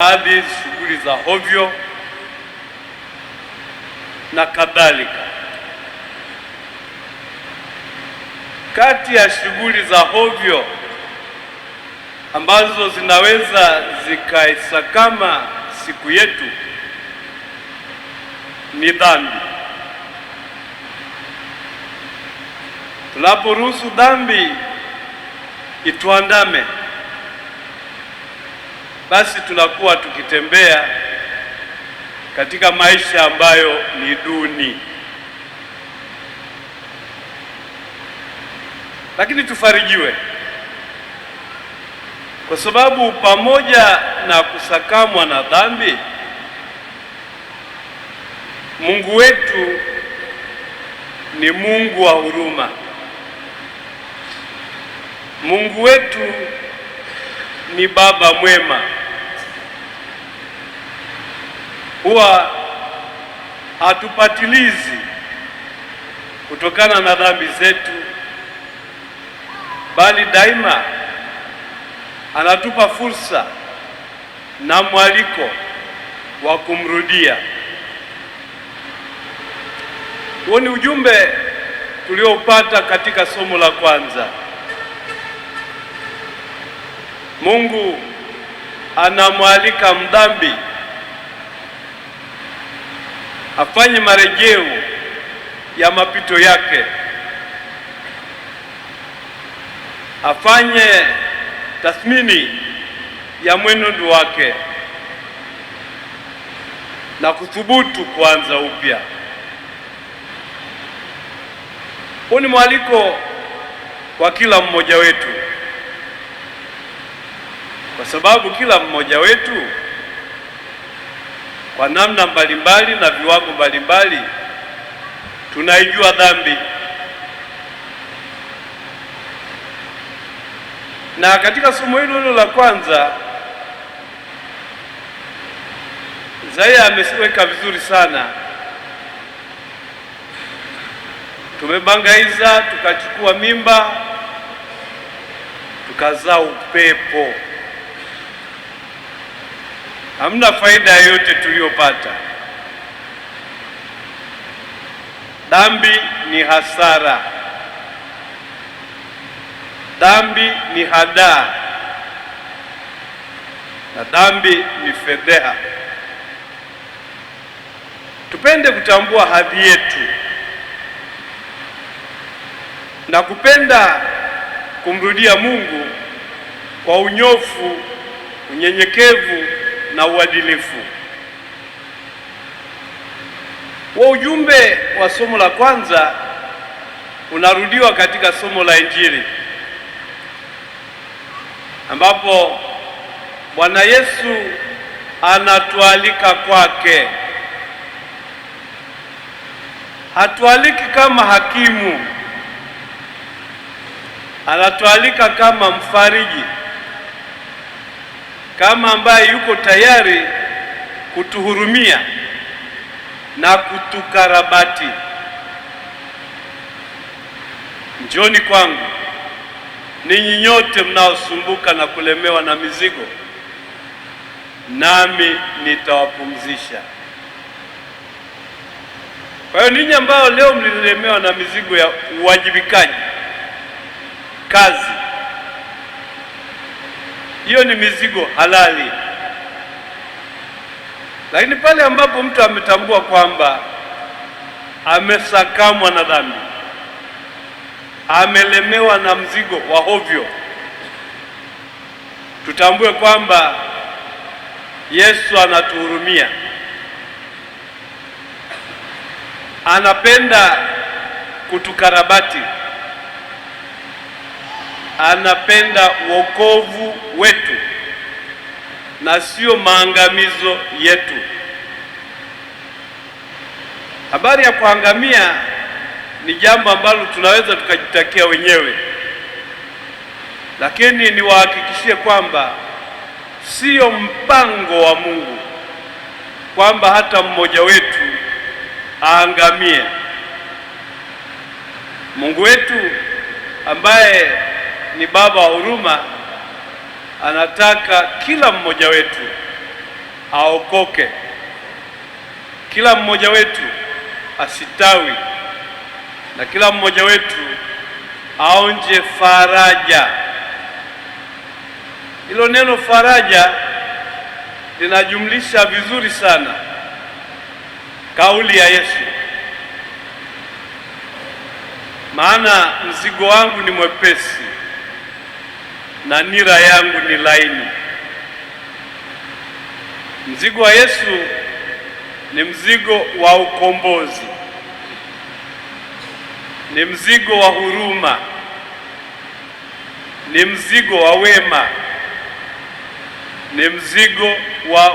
baadhi shughuli za hovyo na kadhalika. Kati ya shughuli za hovyo ambazo zinaweza zikaisakama siku yetu ni dhambi. Tunaporuhusu dhambi ituandame, basi tunakuwa tukitembea katika maisha ambayo ni duni. Lakini tufarijiwe, kwa sababu pamoja na kusakamwa na dhambi, Mungu wetu ni Mungu wa huruma. Mungu wetu ni Baba mwema. Huwa hatupatilizi kutokana na dhambi zetu, bali daima anatupa fursa na mwaliko wa kumrudia. Huo ni ujumbe tulioupata katika somo la kwanza. Mungu anamwalika mdhambi afanye marejeo ya mapito yake, afanye tathmini ya mwenendo wake na kuthubutu kuanza upya. Huu ni mwaliko kwa kila mmoja wetu, kwa sababu kila mmoja wetu kwa namna mbalimbali na viwango mbalimbali tunaijua dhambi. Na katika somo hilo la kwanza, Isaya ameweka vizuri sana. Tumebangaiza, tukachukua mimba, tukazaa upepo. Hamna faida yoyote tuliyopata. Dhambi ni hasara. Dhambi ni hadaa, na dhambi ni fedheha. Tupende kutambua hadhi yetu na kupenda kumrudia Mungu kwa unyofu, unyenyekevu na uadilifu. Wa ujumbe wa somo la kwanza unarudiwa katika somo la Injili, ambapo Bwana Yesu anatualika kwake. Hatualiki kama hakimu, anatualika kama mfariji, kama ambaye yuko tayari kutuhurumia na kutukarabati. Njoni kwangu ninyi nyote mnaosumbuka na kulemewa na mizigo, nami nitawapumzisha. Kwa hiyo ninyi ambao leo mlilemewa na mizigo ya uwajibikaji, kazi, hiyo ni mizigo halali. Lakini pale ambapo mtu ametambua kwamba amesakamwa na dhambi, amelemewa na mzigo wa hovyo, tutambue kwamba Yesu anatuhurumia, anapenda kutukarabati, anapenda wokovu wetu na sio maangamizo yetu. Habari ya kuangamia ni jambo ambalo tunaweza tukajitakia wenyewe, lakini niwahakikishie kwamba sio mpango wa Mungu kwamba hata mmoja wetu aangamie. Mungu wetu ambaye ni Baba wa huruma anataka kila mmoja wetu aokoke, kila mmoja wetu asitawi, na kila mmoja wetu aonje faraja. Hilo neno faraja linajumlisha vizuri sana kauli ya Yesu, maana mzigo wangu ni mwepesi na nira yangu ni laini. Mzigo wa Yesu ni mzigo wa ukombozi, ni mzigo wa huruma, ni mzigo wa wema, ni mzigo wa